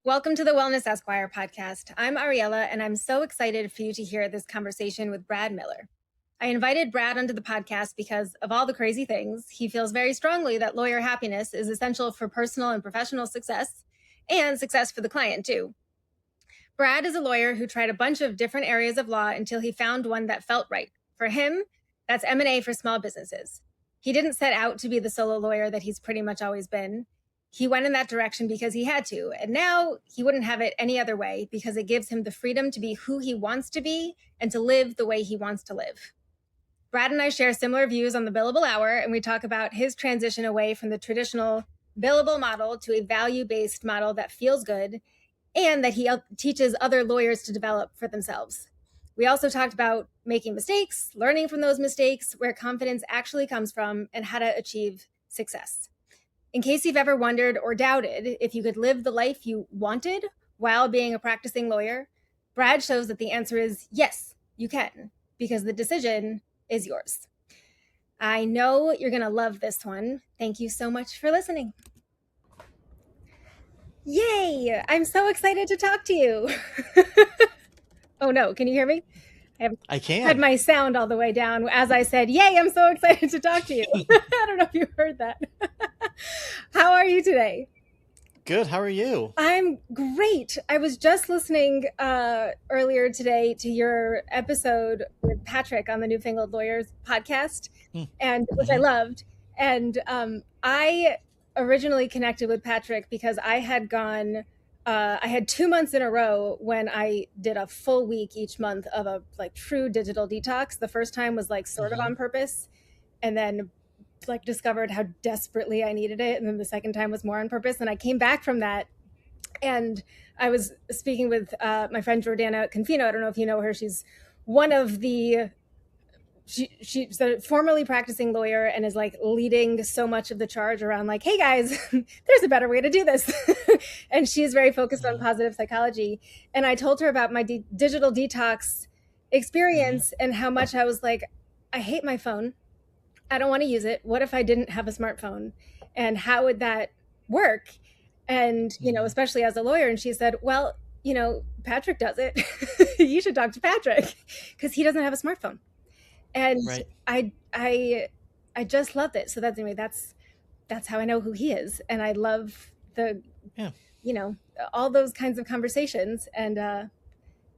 Welcome to the Wellness Esquire Podcast. I'm Ariella, and I'm so excited for you to hear this conversation with Brad Miller. I invited Brad onto the podcast because of all the crazy things. He feels very strongly that lawyer happiness is essential for personal and professional success, and success for the client, too. Brad is a lawyer who tried a bunch of different areas of law until he found one that felt right. For him, that's M&A for small businesses. He didn't set out to be the solo lawyer that he's pretty much always been. He went in that direction because he had to, and now he wouldn't have it any other way because it gives him the freedom to be who he wants to be and to live the way he wants to live. Brad and I share similar views on the billable hour, and we talk about his transition away from the traditional billable model to a value-based model that feels good and that he teaches other lawyers to develop for themselves. We also talked about making mistakes, learning from those mistakes, where confidence actually comes from, and how to achieve success. In case you've ever wondered or doubted if you could live the life you wanted while being a practicing lawyer, Brad shows that the answer is yes, you can, because the decision is yours. I know you're going to love this one. Thank you so much for listening. Yay! I'm so excited to talk to you. Oh no, can you hear me? I can. Had my sound all the way down as I said, yay, I'm so excited to talk to you. I don't know if you heard that. How are you today? Good. How are you? I'm great. I was just listening earlier today to your episode with Patrick on the Newfangled Lawyers podcast, and which I loved. And I originally connected with Patrick because I had gone, I had 2 months in a row when I did a full week each month of a true digital detox. The first time was sort of on purpose, and then discovered how desperately I needed it. And then the second time was more on purpose. And I came back from that, and I was speaking with my friend Jordana Confino. I don't know if you know her. She's one of she's a formerly practicing lawyer and is leading so much of the charge around hey guys, there's a better way to do this. And she's very focused on positive psychology. And I told her about my digital detox experience and how much I was I hate my phone. I don't want to use it. What if I didn't have a smartphone? And how would that work? And, especially as a lawyer. And she said, well, Patrick does it. You should talk to Patrick because he doesn't have a smartphone. And right. I just loved it. So that's how I know who he is. And I love all those kinds of conversations. And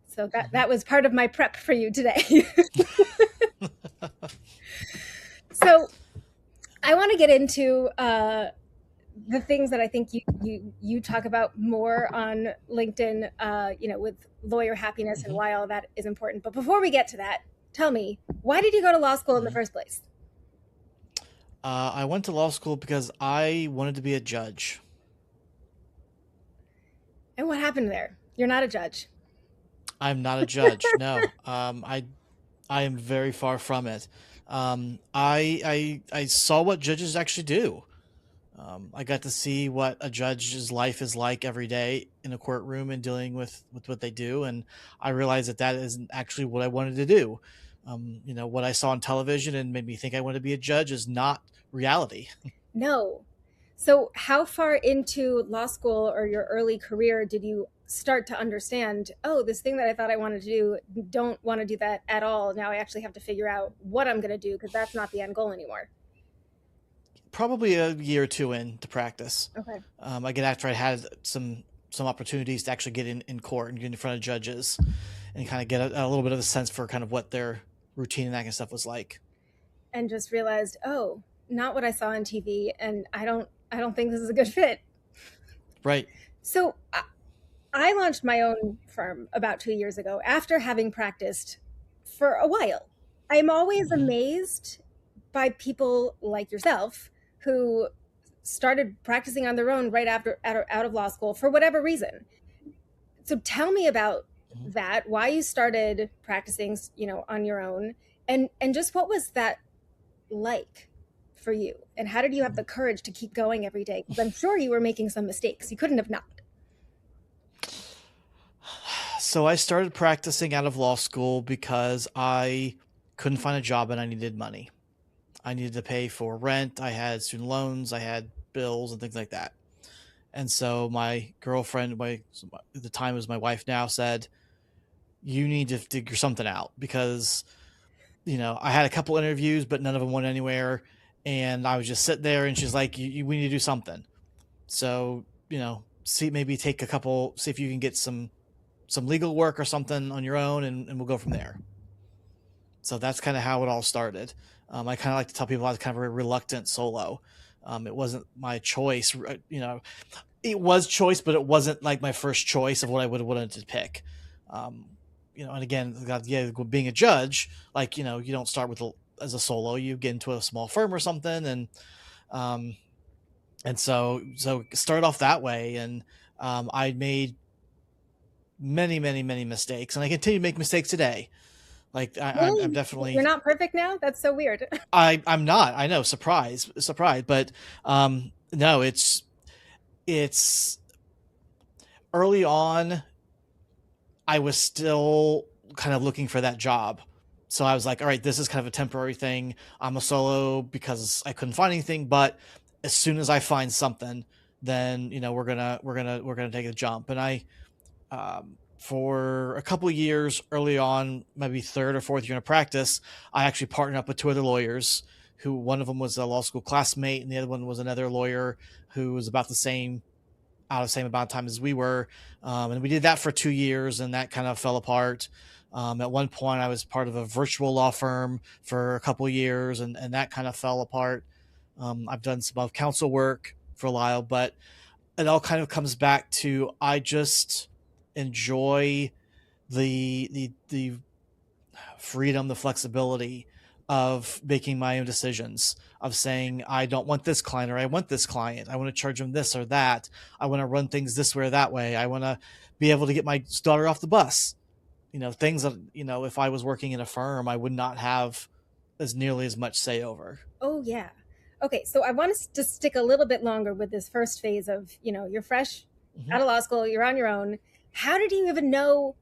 so that was part of my prep for you today. So I want to get into the things that I think you talk about more on LinkedIn, with lawyer happiness and why all that is important. But before we get to that, tell me, why did you go to law school in the first place? I went to law school because I wanted to be a judge. And what happened there? You're not a judge. I'm not a judge. No. I am very far from it. I saw what judges actually do. I got to see what a judge's life is like every day in a courtroom and dealing with what they do. And I realized that isn't actually what I wanted to do. What I saw on television and made me think I wanted to be a judge is not reality. No. So how far into law school or your early career did you start to understand, this thing that I thought I wanted to do, don't want to do that at all. Now I actually have to figure out what I'm going to do because that's not the end goal anymore. Probably a year or two into practice. Okay. Again, after I had some opportunities to actually get in court and get in front of judges and kind of get a little bit of a sense for kind of what their routine and that kind of stuff was like. And just realized, not what I saw on TV, and I don't think this is a good fit. Right. So I launched my own firm about 2 years ago after having practiced for a while. I'm always amazed by people like yourself who started practicing on their own right after out of law school for whatever reason. So tell me about that, why you started practicing, on your own, and just what was that like for you? And how did you have the courage to keep going every day? Because I'm sure you were making some mistakes. You couldn't have not. So I started practicing out of law school because I couldn't find a job and I needed money. I needed to pay for rent. I had student loans. I had bills and things like that. And so my girlfriend, at the time was my wife now, said, you need to figure something out, because, I had a couple interviews, but none of them went anywhere. And I was just sitting there, and she's like, we need to do something. So, maybe see if you can get some legal work or something on your own, and we'll go from there. So that's kind of how it all started. I kind of like to tell people I was kind of a reluctant solo. It wasn't my choice, it was choice, but it wasn't like my first choice of what I would have wanted to pick. And again, being a judge, like, you don't start as a solo, you get into a small firm or something. And so start off that way. And I made many, many, many mistakes, and I continue to make mistakes today. Like Really? I'm definitely, You're not perfect now? That's so weird. I'm not, I know, surprise, but no, it's early on, I was still kind of looking for that job. So I was like, all right, this is kind of a temporary thing. I'm a solo because I couldn't find anything, but as soon as I find something, then, we're gonna take a jump. And for a couple of years early on, maybe third or fourth year in practice, I actually partnered up with two other lawyers, who one of them was a law school classmate, and the other one was another lawyer who was about the same amount of time as we were. And we did that for 2 years, and that kind of fell apart. At one point, I was part of a virtual law firm for a couple of years, and that kind of fell apart. I've done some counsel work for a while, but it all kind of comes back to, I just enjoy the freedom, the flexibility of making my own decisions, of saying, I don't want this client, or I want this client. I want to charge them this or that. I want to run things this way or that way. I want to be able to get my daughter off the bus. Things that, if I was working in a firm, I would not have as nearly as much say over. Oh, yeah. Okay, so I want us to stick a little bit longer with this first phase of, you're fresh out of law school, you're on your own. How did you even know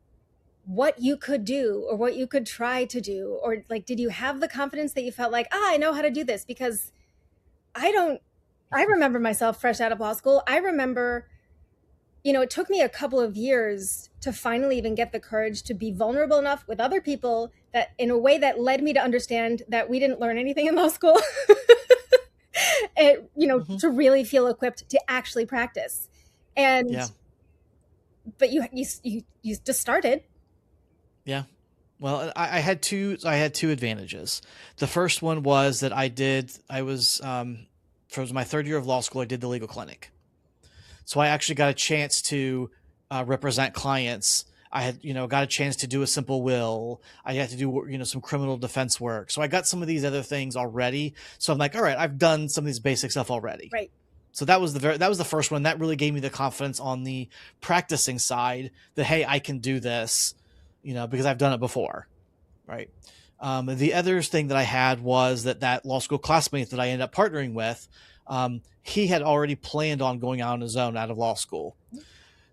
what you could do or what you could try to do? Or like, did you have the confidence that you felt like, I know how to do this? Because I remember myself fresh out of law school. I remember, it took me a couple of years to finally even get the courage to be vulnerable enough with other people, that in a way that led me to understand that we didn't learn anything in law school. To really feel equipped to actually practice. And Yeah. But you just started. Yeah. Well, I had two advantages. The first one was that for my third year of law school, I did the legal clinic. So I actually got a chance to represent clients. I had, got a chance to do a simple will. I had to do, some criminal defense work. So I got some of these other things already. So I'm like, all right, I've done some of these basic stuff already. Right. So that was the first one that really gave me the confidence on the practicing side that, hey, I can do this, because I've done it before. Right. The other thing that I had was that law school classmate that I ended up partnering with, he had already planned on going out on his own out of law school.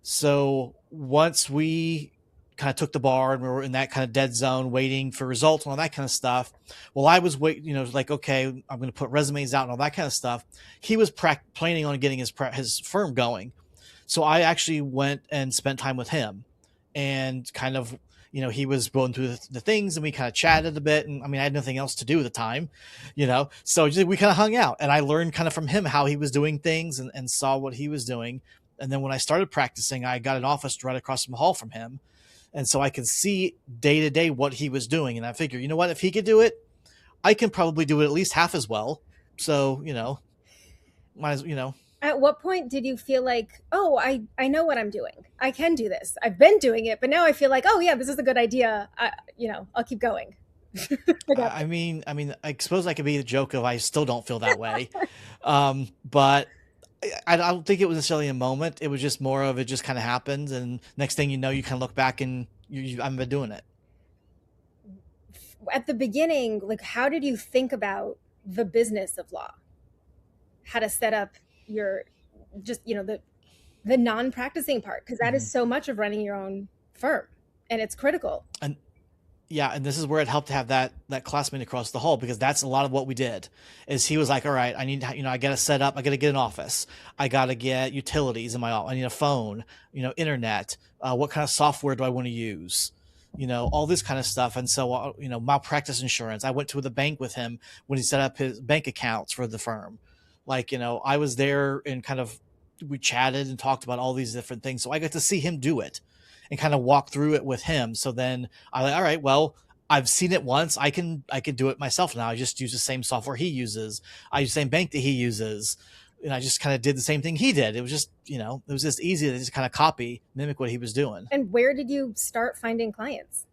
So once we kind of took the bar and we were in that kind of dead zone, waiting for results and all that kind of stuff. Well, I was like, okay, I'm going to put resumes out and all that kind of stuff. He was planning on getting his firm going. So I actually went and spent time with him, and kind of, he was going through the things, and we kind of chatted a bit. And I mean, I had nothing else to do at the time, so we kind of hung out, and I learned kind of from him how he was doing things, and saw what he was doing. And then when I started practicing, I got an office right across the hall from him. And so I could see day to day what he was doing. And I figured, you know what, if he could do it, I can probably do it at least half as well. So, might as At what point did you feel like, oh, I know what I'm doing. I can do this. I've been doing it, but now I feel like, oh yeah, this is a good idea. I'll keep going. I mean, I suppose I could be the joke of, I still don't feel that way. But I don't think it was necessarily a moment. It was just more of, it just kind of happened. And next thing you know, you kind of look back and I've been doing it. At the beginning, like, how did you think about the business of law? How to set up your, just, the non-practicing part? Because that is so much of running your own firm, and it's critical. Yeah, and this is where it helped to have that classmate across the hall, because that's a lot of what we did. Is he was like, all right, I need, I got to set up, I got to get an office, I got to get utilities in my office, I need a phone, internet, what kind of software do I want to use, all this kind of stuff. And so, malpractice insurance. I went to the bank with him when he set up his bank accounts for the firm. Like, I was there and kind of we chatted and talked about all these different things. So I got to see him do it and kind of walk through it with him. So then I like, all right, well, I've seen it once. I can do it myself now. I just use the same software he uses. I use the same bank that he uses. And I just kind of did the same thing he did. It was just, it was just easy to just kind of copy, mimic what he was doing. And where did you start finding clients?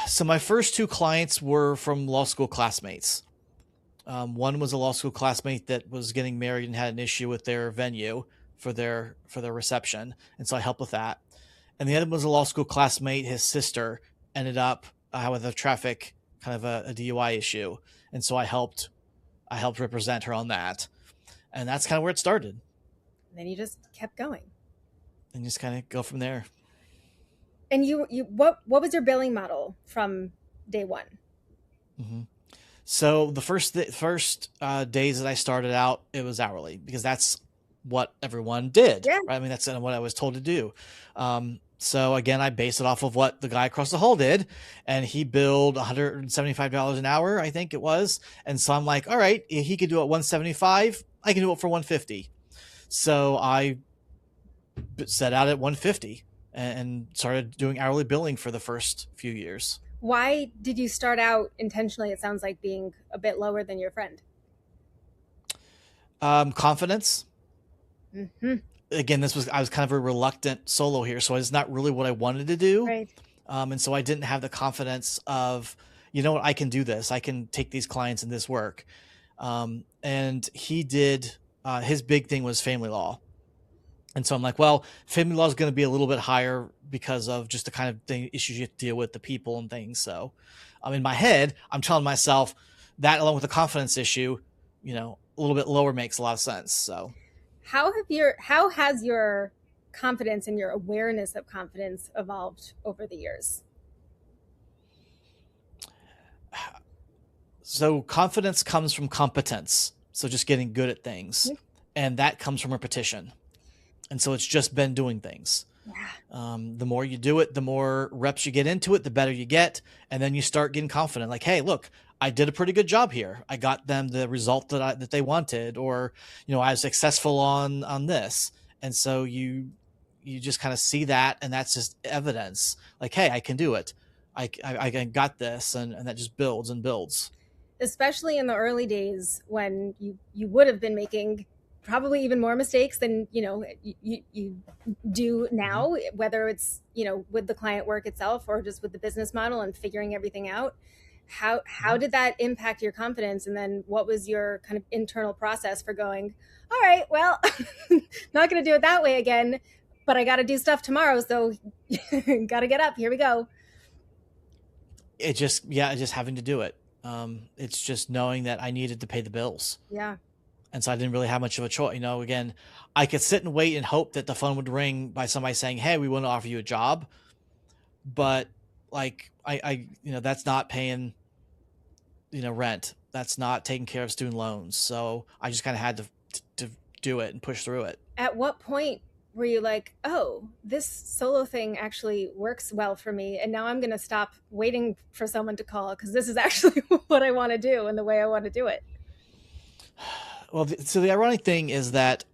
So my first two clients were from law school classmates. One was a law school classmate that was getting married and had an issue with their venue for their reception, and so I helped with that. And the other was a law school classmate. His sister ended up with a traffic kind of a DUI issue, and so I helped represent her on that, and that's kind of where it started. And then you just kept going, and just kind of go from there. And what was your billing model from day one? Mm-hmm. So the first days that I started out, it was hourly, because that's what everyone did. Yeah. Right? I mean, that's what I was told to do. So again, I based it off of what the guy across the hall did, and he billed $175 an hour, I think it was. And so I'm like, all right, if he could do it $175, I can do it for $150. So I set out at $150 and started doing hourly billing for the first few years. Why did you start out intentionally, it sounds like, being a bit lower than your friend? Confidence. Mm-hmm. Again, I was kind of a reluctant solo here, so it's not really what I wanted to do. Right. And so I didn't have the confidence of, what, I can do this. I can take these clients and this work. And he did, his big thing was family law. And so I'm like, well, family law is going to be a little bit higher because of just the kind of issues you have to deal with, the people and things. So in my head, I'm telling myself that, along with the confidence issue, a little bit lower makes a lot of sense. So how has your confidence and your awareness of confidence evolved over the years? So confidence comes from competence. So just getting good at things. Mm-hmm. And that comes from repetition. And so it's just been doing things. Yeah. The more you do it, the more reps you get into it, the better you get. And then you start getting confident. Like, hey, look, I did a pretty good job here. I got them the result that they wanted, or, I was successful on this. And so you just kind of see that, and that's just evidence. Like, hey, I can do it. I got this, and that just builds and builds. Especially in the early days when you would have been making probably even more mistakes than you do now, whether it's with the client work itself or just with the business model and figuring everything out. How did that impact your confidence? And then what was your kind of internal process for going, all right, well, not going to do it that way again, but I got to do stuff tomorrow, so got to get up, here we go. Just having to do it. It's just knowing that I needed to pay the bills. Yeah. And so I didn't really have much of a choice. Again, I could sit and wait and hope that the phone would ring by somebody saying, hey, we want to offer you a job. But like, I that's not paying, rent. That's not taking care of student loans. So I just kind of had to do it and push through it. At what point were you like, oh, this solo thing actually works well for me, and now I'm going to stop waiting for someone to call, because this is actually what I want to do and the way I want to do it? Well, so the ironic thing is that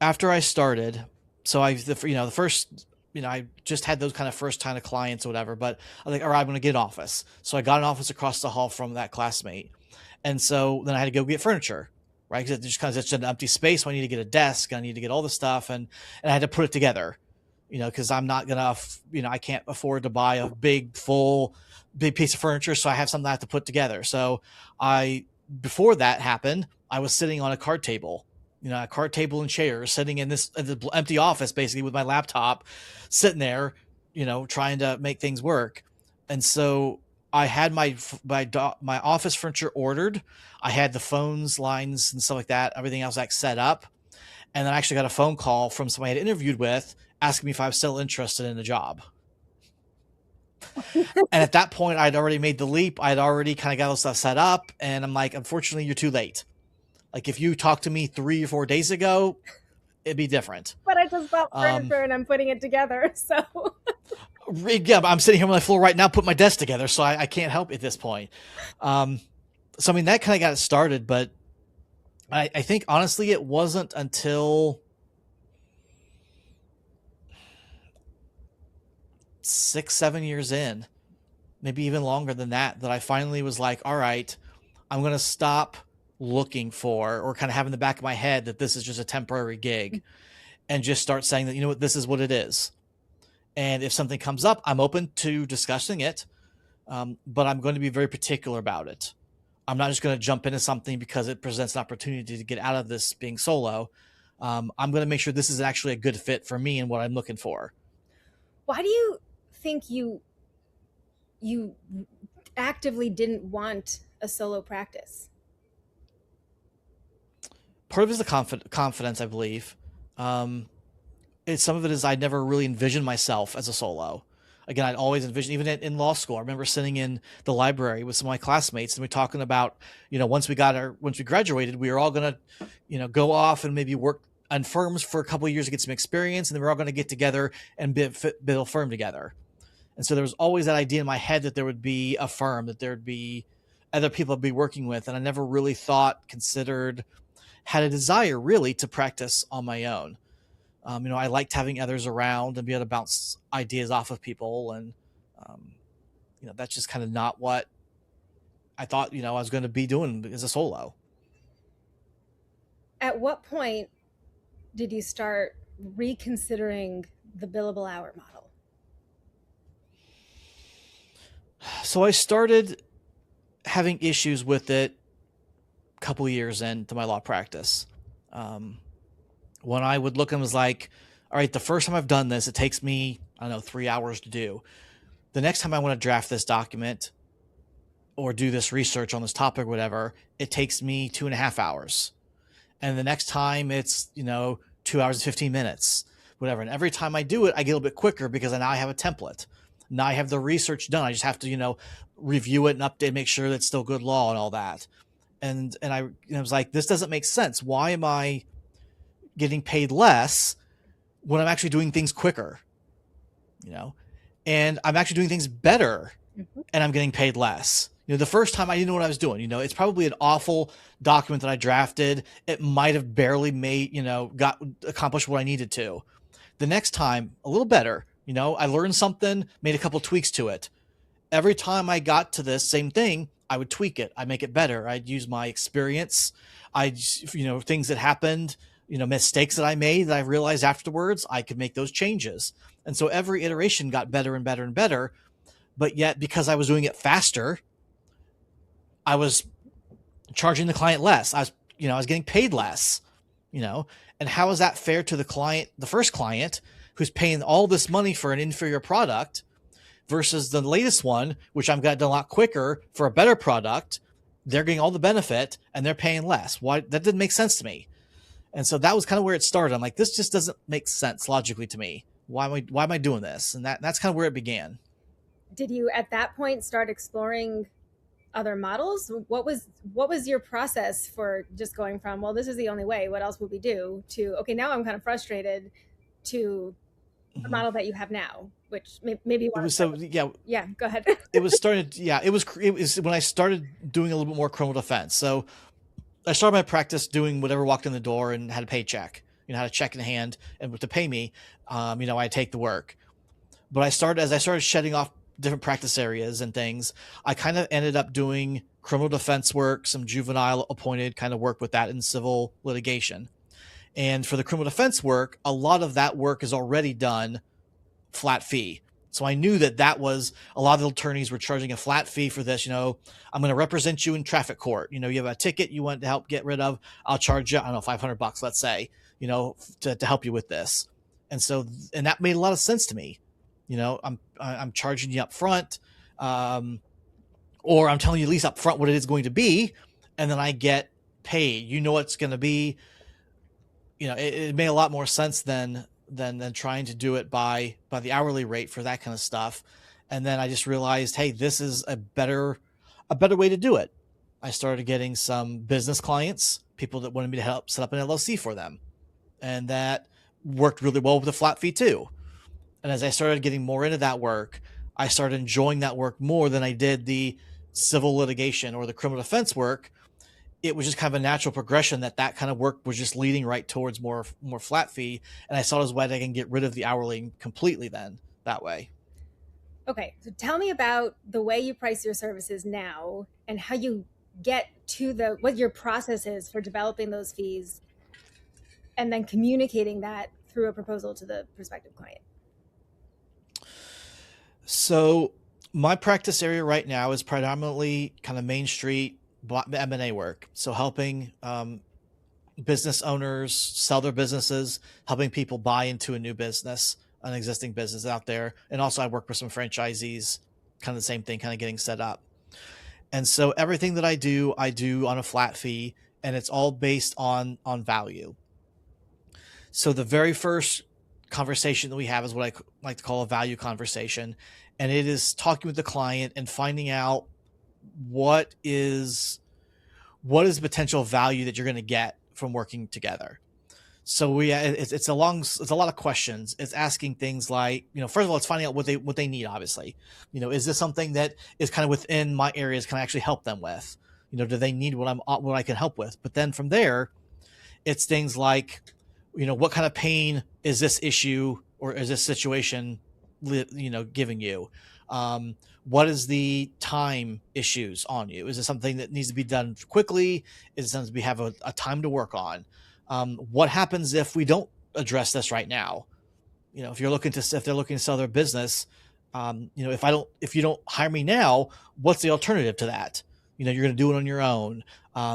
after I started, so I just had those kind of first kind of clients or whatever, but I was like, all right, I'm going to get an office. So I got an office across the hall from that classmate. And so then I had to go get furniture, right? Because it's just an empty space. So I need to get a desk. I need to get all the stuff. And I had to put it together, because I'm not going to, I can't afford to buy a big piece of furniture. So I have something I have to put together. So before that happened, I was sitting on a card table, a card table and chairs, sitting in this empty office, basically, with my laptop, sitting there, trying to make things work. And so I had my office furniture ordered. I had the phones, lines, and stuff like that, everything else like set up. And then I actually got a phone call from somebody I had interviewed with, asking me if I was still interested in the job. And at that point, I'd already made the leap. I'd already kind of got all stuff set up. And I'm like, unfortunately, you're too late. Like, if you talked to me 3 or 4 days ago, it'd be different. But I just bought furniture and I'm putting it together. So yeah, I'm sitting here on my floor right now, putting my desk together. So I can't help at this point. So, I mean, that kind of got it started. But I think, honestly, it wasn't until 6, 7 years in, maybe even longer than that, that I finally was like, all right, I'm going to stop looking for, or kind of have in the back of my head that this is just a temporary gig, and just start saying that, you know what, this is what it is. And if something comes up, I'm open to discussing it. But I'm going to be very particular about it. I'm not just going to jump into something because it presents an opportunity to get out of this being solo. I'm going to make sure this is actually a good fit for me and what I'm looking for. Why do you think you actively didn't want a solo practice? Part of it is the confidence, I believe. Some of it is I never really envisioned myself as a solo. Again, I'd always envisioned, even in law school, I remember sitting in the library with some of my classmates and we're talking about, once we graduated, we were all going to, go off and maybe work on firms for a couple of years to get some experience. And then we're all going to get together and build a firm together. And so there was always that idea in my head that there would be a firm, that there'd be other people I'd be working with. And I never really had a desire really to practice on my own. I liked having others around and be able to bounce ideas off of people. And, that's just kind of not what I thought, I was going to be doing as a solo. At what point did you start reconsidering the billable hour model? So I started having issues with it a couple years into my law practice. When I would look and was like, all right, the first time I've done this, it takes me, 3 hours to do. The next time I want to draft this document or do this research on this topic or whatever, it takes me 2.5 hours. And the next time it's, 2 hours and 15 minutes, whatever. And every time I do it, I get a little bit quicker because now I have a template. Now I have the research done. I just have to, review it and update, make sure that it's still good law and all that. And I was like, this doesn't make sense. Why am I getting paid less when I'm actually doing things quicker? And I'm actually doing things better, and I'm getting paid less. The first time I didn't know what I was doing. It's probably an awful document that I drafted. It might have barely accomplished what I needed to. The next time, a little better. I learned something, made a couple tweaks to it. Every time I got to this same thing, I would tweak it. I'd make it better. I'd use my experience. Things that happened, mistakes that I made that I realized afterwards, I could make those changes. And so every iteration got better and better and better. But yet, because I was doing it faster, I was charging the client less. I was getting paid less, and how is that fair to the client, the first client who's paying all this money for an inferior product versus the latest one, which I'm going to do a lot quicker for a better product. They're getting all the benefit and they're paying less. Why? That didn't make sense to me. And so that was kind of where it started. I'm like, this just doesn't make sense logically to me. Why am I doing this? And that's kind of where it began. Did you at that point start exploring other models? What was your process for just going from, well, this is the only way, what else would we do, to, okay, now I'm kind of frustrated, to the model that you have now, which maybe it was so yeah, go ahead. It was when I started doing a little bit more criminal defense. So I started my practice doing whatever walked in the door and had a paycheck, had a check in hand and to pay me, I take the work. But as I started shedding off different practice areas and things, I kind of ended up doing criminal defense work, some juvenile appointed kind of work with that in civil litigation. And for the criminal defense work, a lot of that work is already done flat fee. So I knew that was a lot of the attorneys were charging a flat fee for this. I'm going to represent you in traffic court. You have a ticket you want to help get rid of. I'll charge you, $500, let's say, to help you with this. And so, and that made a lot of sense to me. I'm charging you up front, or I'm telling you at least up front what it is going to be. And then I get paid, it's going to be, it made a lot more sense than trying to do it by the hourly rate for that kind of stuff. And then I just realized, hey, this is a better way to do it. I started getting some business clients, people that wanted me to help set up an LLC for them. And that worked really well with the flat fee too. And as I started getting more into that work, I started enjoying that work more than I did the civil litigation or the criminal defense work. It was just kind of a natural progression that kind of work was just leading right towards more flat fee. And I saw it as a way that I can get rid of the hourly completely then that way. Okay, so tell me about the way you price your services now and how you get to what your process is for developing those fees and then communicating that through a proposal to the prospective client. So my practice area right now is predominantly kind of Main Street M&A work. So helping business owners sell their businesses, helping people buy into a new business, an existing business out there. And also I work with some franchisees, kind of the same thing, kind of getting set up. And so everything that I do on a flat fee, and it's all based on value. So the very first conversation that we have is what I like to call a value conversation. And it is talking with the client and finding out what is potential value that you're going to get from working together. So it's a lot of questions. It's asking things like, first of all, it's finding out what they need. Obviously, is this something that is kind of within my areas? Can I actually help them with? Do they need what I can help with? But then from there, it's things like, what kind of pain is this issue or is this situation, giving you? What is the time issues on you? Is it something that needs to be done quickly? Is it something we have a time to work on? What happens if we don't address this right now? If they're looking to sell their business, if you don't hire me now, what's the alternative to that? You're going to do it on your own.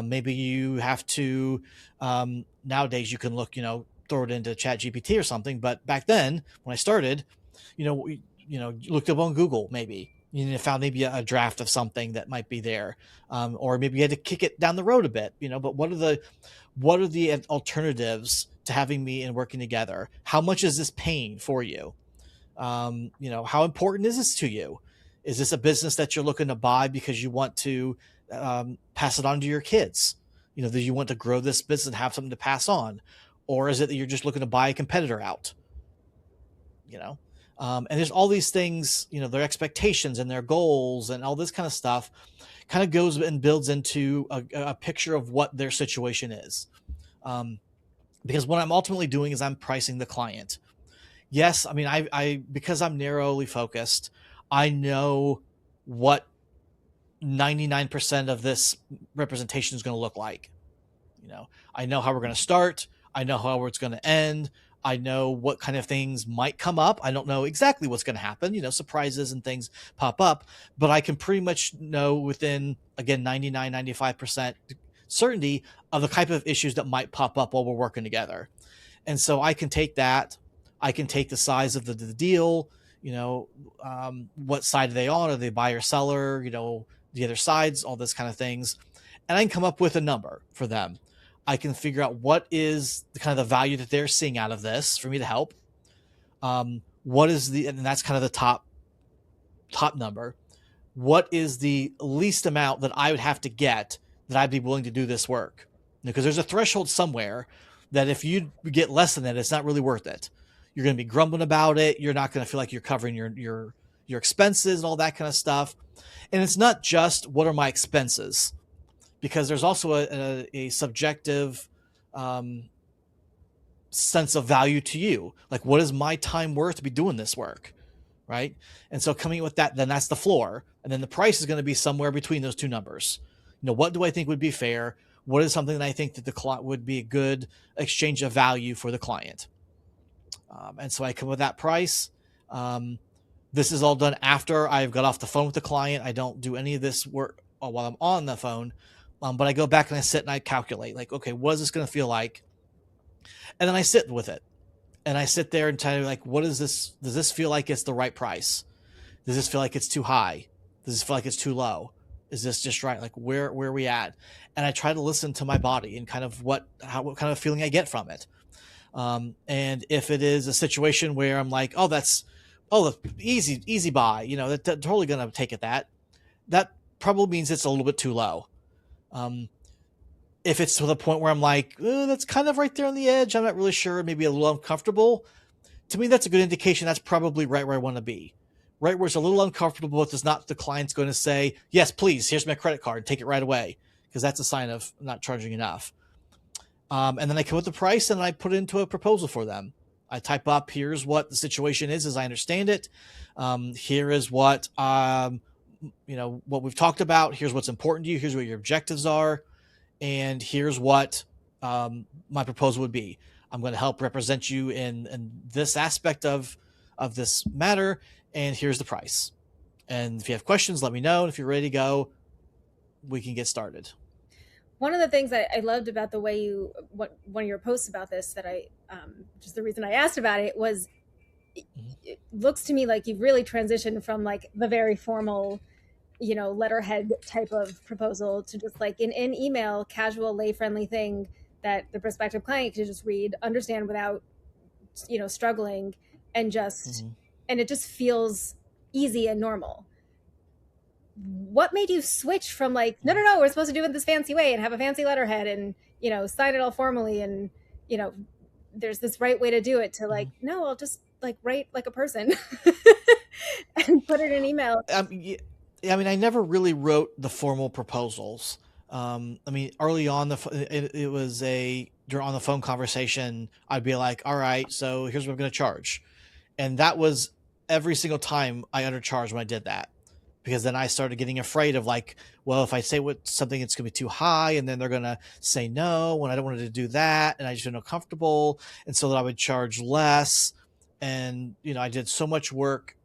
Maybe you have to, nowadays you can look, throw it into ChatGPT or something. But back then when I started, you looked up on Google, maybe found maybe a draft of something that might be there. Or maybe you had to kick it down the road a bit, but what are the alternatives to having me and working together? How much is this paying for you? How important is this to you? Is this a business that you're looking to buy because you want to pass it on to your kids? Do you want to grow this business and have something to pass on? Or is it that you're just looking to buy a competitor out? And there's all these things, their expectations and their goals and all this kind of stuff kind of goes and builds into a picture of what their situation is. Because what I'm ultimately doing is I'm pricing the client. Yes, I mean, I because I'm narrowly focused, I know what 99% of this representation is going to look like. I know how we're going to start. I know how it's going to end. I know what kind of things might come up. I don't know exactly what's going to happen. Surprises and things pop up, but I can pretty much know within, again, 99, 95% certainty of the type of issues that might pop up while we're working together. And so I can take that. I can take the size of the deal, what side are they on? Are they buyer seller, the other sides, all this kind of things. And I can come up with a number for them. I can figure out what is the kind of the value that they're seeing out of this for me to help. And that's kind of the top number. What is the least amount that I would have to get that I'd be willing to do this work? Because there's a threshold somewhere that if you get less than that, it's not really worth it. You're going to be grumbling about it. You're not going to feel like you're covering your expenses and all that kind of stuff. And it's not just what are my expenses, because there's also a subjective sense of value to you. Like, what is my time worth to be doing this work, right? And so coming with that, then that's the floor. And then the price is going to be somewhere between those two numbers. What do I think would be fair? What is something that I think that the client would be a good exchange of value for the client? And so I come with that price. This is all done after I've got off the phone with the client. I don't do any of this work while I'm on the phone. But I go back and I sit and I calculate, like, okay, what is this going to feel like? And then I sit with it. And I sit there and tell you, like, what is this? Does this feel like it's the right price? Does this feel like it's too high? Does this feel like it's too low? Is this just right? Like, where are we at? And I try to listen to my body and kind of what kind of feeling I get from it. And if it is a situation where I'm like, oh, that's oh, easy buy, they're totally going to take it. That probably means it's a little bit too low. If it's to the point where I'm like, that's kind of right there on the edge, I'm not really sure, maybe a little uncomfortable, to me, that's a good indication that's probably right where I want to be. Right where it's a little uncomfortable, but it's not the client's going to say, yes, please, here's my credit card, take it right away, because that's a sign of not charging enough. And then I come with the price and I put it into a proposal for them. I type up, here's what the situation is as I understand it. Here is what, what we've talked about. Here's what's important to you. Here's what your objectives are. And here's what my proposal would be. I'm going to help represent you in this aspect of this matter. And here's the price. And if you have questions, let me know. And if you're ready to go, we can get started. One of the things I loved about the way one of your posts about this, that just the reason I asked about it was, it looks to me like you've really transitioned from like the very formal, letterhead type of proposal to just like an in email, casual, lay friendly thing that the prospective client could just read, understand without, struggling, and just, and it just feels easy and normal. What made you switch from like, no, we're supposed to do it this fancy way and have a fancy letterhead and, sign it all formally and, there's this right way to do it, to like, no, I'll just like write like a person and put it in email. I never really wrote the formal proposals. Early on, it was on the phone conversation, I'd be like, all right, so here's what I'm going to charge. And that was every single time I undercharged when I did that, because then I started getting afraid of like, well, if I say something, it's going to be too high and then they're going to say no, and I don't want to do that. And I just didn't feel comfortable. And so that I would charge less. And, I did so much work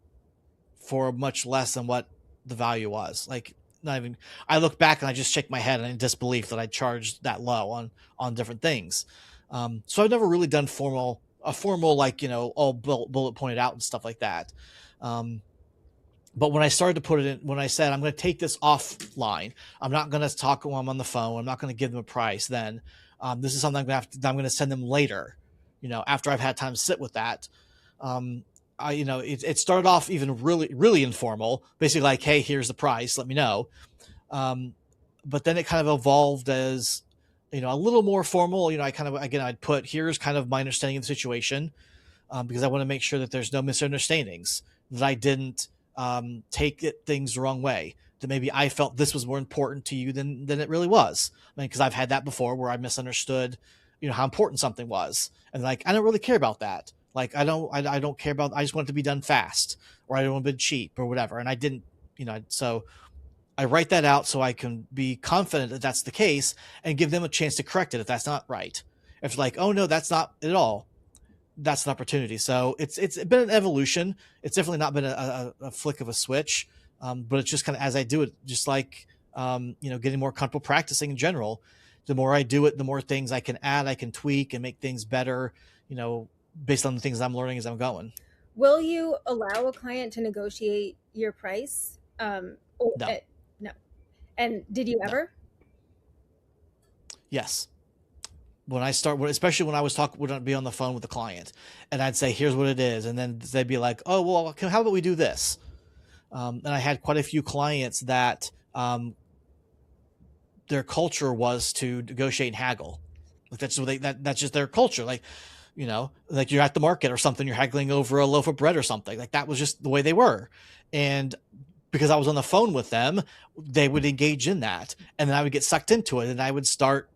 for much less than what the value was. Like, not even, I look back and I just shake my head in disbelief that I charged that low on different things. So I've never really done a formal, like, all bullet pointed out and stuff like that. But when I started to put it in, when I said, I'm going to take this offline, I'm not going to talk while I'm on the phone, I'm not going to give them a price then, this is something I'm going to send them later, after I've had time to sit with that. It started off even really, really informal, basically like, hey, here's the price, let me know. But then it kind of evolved as, a little more formal. I'd put, here's kind of my understanding of the situation, because I want to make sure that there's no misunderstandings, that I didn't take things the wrong way, that maybe I felt this was more important to you than it really was. Because I've had that before where I misunderstood, how important something was. And like, I don't really care about that. Like, I don't care about, I just want it to be done fast, or I don't want it to be cheap or whatever. And I didn't, so I write that out so I can be confident that that's the case and give them a chance to correct it if that's not right. If it's like, oh no, that's not it at all, that's an opportunity. So it's been an evolution. It's definitely not been a flick of a switch, but it's just kind of as I do it, just like, getting more comfortable practicing in general. The more I do it, the more things I can add, I can tweak and make things better, based on the things I'm learning as I'm going. Will you allow a client to negotiate your price? No. No. And did you ever? Yes. Especially when I would be on the phone with the client and I'd say, here's what it is. And then they'd be like, oh, well, how about we do this? And I had quite a few clients that their culture was to negotiate and haggle. Like that's just their culture. Like, like you're at the market or something, you're haggling over a loaf of bread or something. Like that was just the way they were. And because I was on the phone with them, they would engage in that. And then I would get sucked into it and I would start,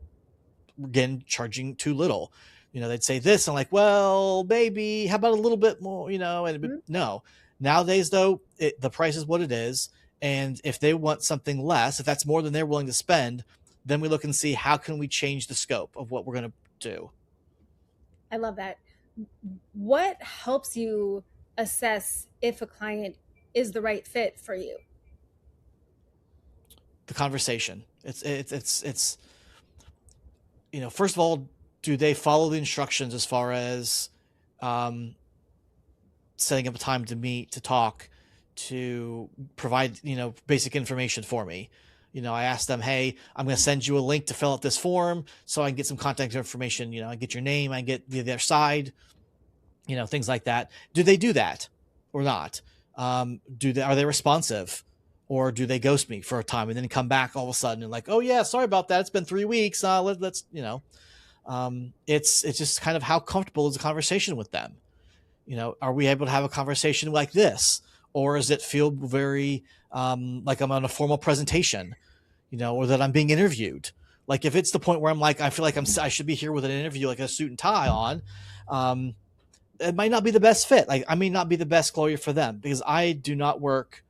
again, charging too little. They'd say this and like, well, maybe how about a little bit more, and no. Nowadays though, the price is what it is. And if they want something less, if that's more than they're willing to spend, then we look and see how can we change the scope of what we're going to do. I love that. What helps you assess if a client is the right fit for you? The conversation. It's first of all, do they follow the instructions as far as setting up a time to meet, to talk, to provide, basic information for me? I asked them, hey, I'm going to send you a link to fill out this form so I can get some contact information. I get your name, I get their side, things like that. Do they do that? or not? Are they responsive, or do they ghost me for a time and then come back all of a sudden and like, oh yeah, sorry about that. It's been 3 weeks. Let's it's just kind of how comfortable is the conversation with them. Are we able to have a conversation like this, or does it feel very like I'm on a formal presentation, or that I'm being interviewed? Like if it's the point where I'm like, I feel like I should be here with an interview, like a suit and tie on, it might not be the best fit. Like I may not be the best lawyer for them because I do not work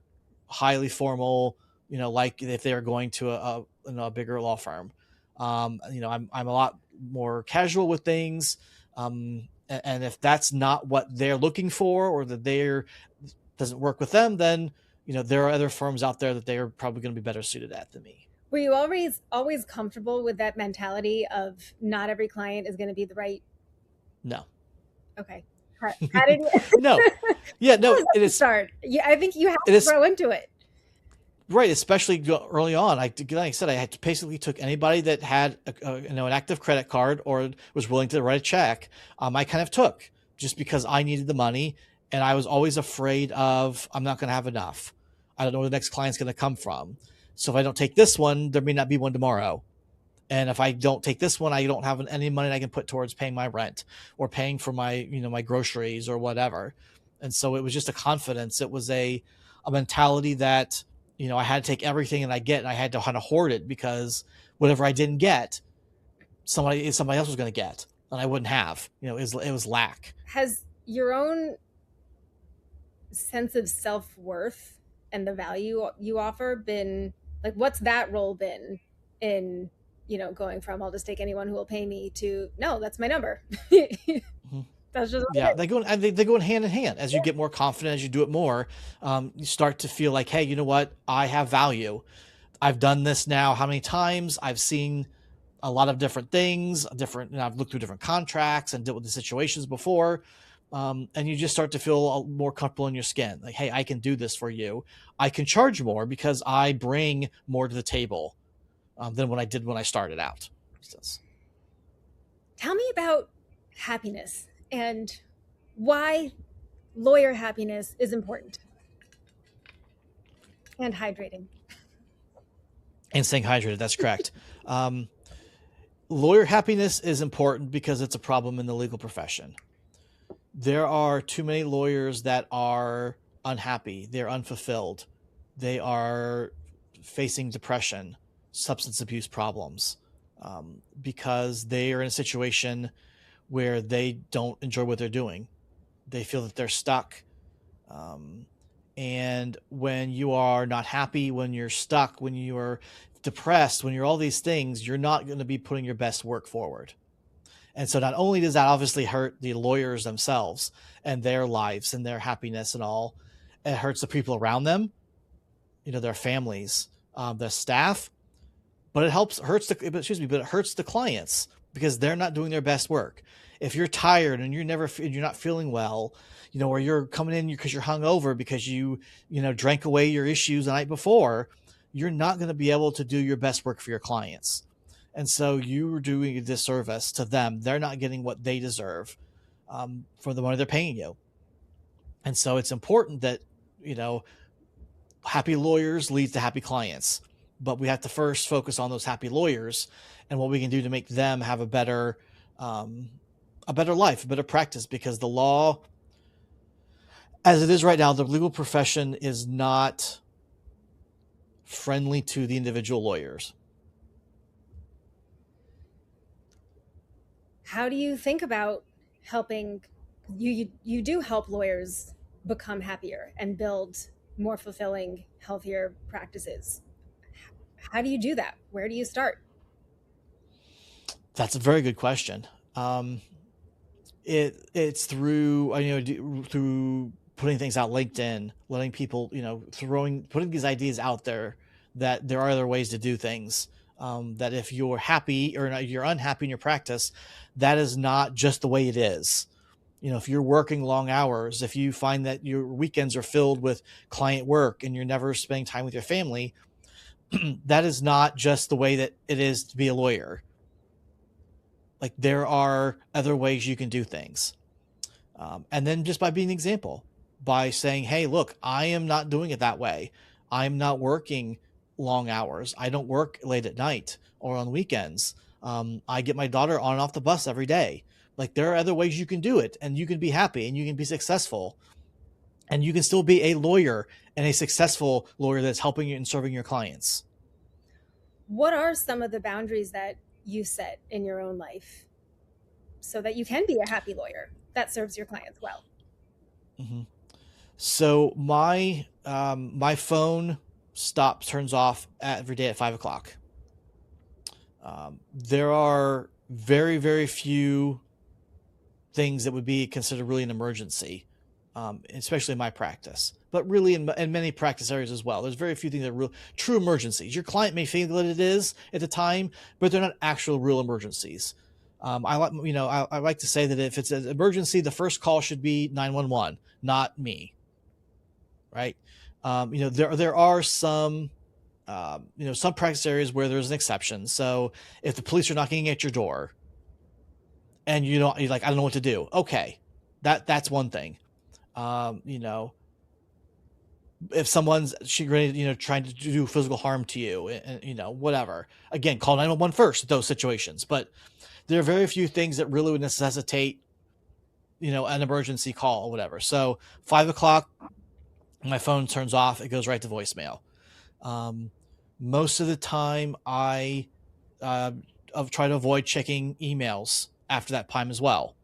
highly formal, like if they're going to a bigger law firm. I'm a lot more casual with things. And if that's not what they're looking for, or that they're doesn't work with them, then, there are other firms out there that they are probably going to be better suited at than me. Were you always comfortable with that mentality of not every client is going to be the right? No. Okay. How did you? No. Yeah, no, it is start. Yeah, I think you have to grow into it. Right, especially early on. Like I said, I basically took anybody that had an active credit card or was willing to write a check. I kind of took just because I needed the money, and I was always afraid of I'm not going to have enough. I don't know where the next client's going to come from. So if I don't take this one, there may not be one tomorrow. And if I don't take this one, I don't have any money I can put towards paying my rent or paying for my my groceries or whatever. And so it was just a confidence. It was a mentality that I had to take everything and I had to kind of hoard it, because whatever I didn't get, somebody else was going to get, and I wouldn't have. It was lack. Has your own sense of self-worth and the value you offer been like, what's that role been in, going from I'll just take anyone who will pay me to no, that's my number. Mm-hmm. That's just they go in hand in hand. As you get more confident, as you do it more, you start to feel like, hey, you know what? I have value. I've done this now how many times? I've seen a lot of different things, I've looked through different contracts and dealt with the situations before. And you just start to feel more comfortable in your skin. Like, hey, I can do this for you. I can charge more because I bring more to the table than what I did when I started out. Tell me about happiness and why lawyer happiness is important. And hydrating. And staying hydrated, that's correct. Lawyer happiness is important because it's a problem in the legal profession. There are too many lawyers that are unhappy. They're unfulfilled. They are facing depression, substance abuse problems, because they are in a situation where they don't enjoy what they're doing. They feel that they're stuck. And when you are not happy, when you're stuck, when you're depressed, when you're all these things, you're not going to be putting your best work forward. And so not only does that obviously hurt the lawyers themselves and their lives and their happiness and all, it hurts the people around them, their families, their staff, but it hurts the clients, because they're not doing their best work. If you're tired and you're not feeling well, or you're coming in because you're hungover because you drank away your issues the night before, you're not going to be able to do your best work for your clients. And so you're doing a disservice to them. They're not getting what they deserve for the money they're paying you. And so it's important that, happy lawyers leads to happy clients. But we have to first focus on those happy lawyers and what we can do to make them have a better life, a better practice, because the law, as it is right now, the legal profession is not friendly to the individual lawyers. How do you think about helping? You do help lawyers become happier and build more fulfilling, healthier practices. How do you do that? Where do you start? That's a very good question. It's through through putting things out LinkedIn, letting people putting these ideas out there that there are other ways to do things. That if you're happy or you're unhappy in your practice, that is not just the way it is. If you're working long hours, if you find that your weekends are filled with client work and you're never spending time with your family, that is not just the way that it is to be a lawyer. Like, there are other ways you can do things. And then just by being an example, by saying, hey, look, I am not doing it that way. I'm not working long hours. I don't work late at night or on weekends. I get my daughter on and off the bus every day. Like, there are other ways you can do it, and you can be happy and you can be successful, and you can still be a lawyer and a successful lawyer that's helping you and serving your clients. What are some of the boundaries that you set in your own life so that you can be a happy lawyer that serves your clients well? Mm-hmm. So my phone turns off every day at 5 o'clock. There are very, very few things that would be considered really an emergency, especially in my practice, but really in many practice areas as well. There's very few things that are real true emergencies. Your client may feel that it is at the time, but they're not actual real emergencies. I like to say that if it's an emergency, the first call should be 911, not me. Right? There are some some practice areas where there's an exception. So if the police are knocking at your door and you're like, I don't know what to do. Okay. That's one thing. If someone's trying to do physical harm to you, and whatever, again, call 911 first in those situations. But there are very few things that really would necessitate, an emergency call or whatever. So 5 o'clock, my phone turns off. It goes right to voicemail. Most of the time I try to avoid checking emails after that time as well.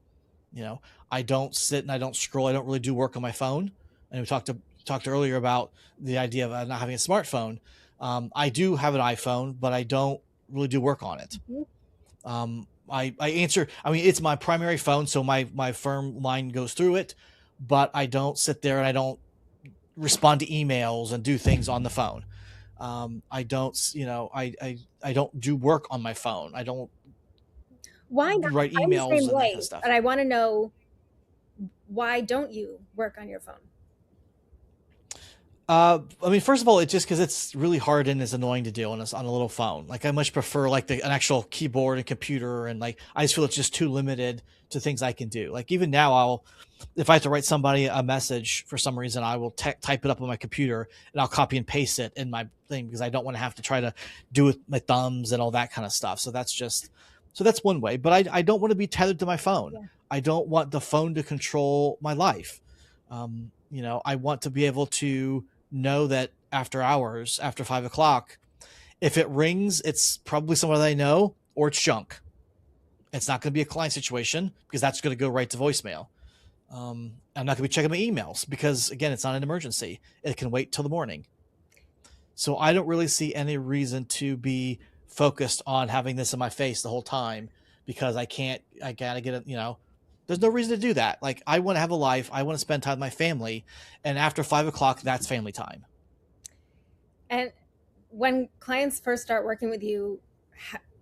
I don't sit and I don't scroll. I don't really do work on my phone. And we talked earlier about the idea of not having a smartphone. I do have an iPhone, but I don't really do work on it. Mm-hmm. I answer, it's my primary phone, so my firm line goes through it, but I don't sit there and I don't respond to emails and do things on the phone. I don't do work on my phone. I don't why not write emails and that kind of stuff. And I want to know, why don't you work on your phone? First of all, it's just because it's really hard and it's annoying to do on a little phone. Like, I much prefer like an actual keyboard and computer, and like I just feel it's just too limited to things I can do. Like, even now, if I have to write somebody a message for some reason, I will type it up on my computer and I'll copy and paste it in my thing because I don't want to have to try to do it with my thumbs and all that kind of stuff. So that's one way. But I don't want to be tethered to my phone. Yeah. I don't want the phone to control my life. I want to be able to know that after hours, after 5 o'clock, if it rings, it's probably someone that I know, or it's junk. It's not going to be a client situation because that's going to go right to voicemail. I'm not going to be checking my emails because, again, it's not an emergency. It can wait till the morning. So I don't really see any reason to be focused on having this in my face the whole time because I got to get it, there's no reason to do that. Like, I want to have a life. I want to spend time with my family. And after 5 o'clock, that's family time. And when clients first start working with you,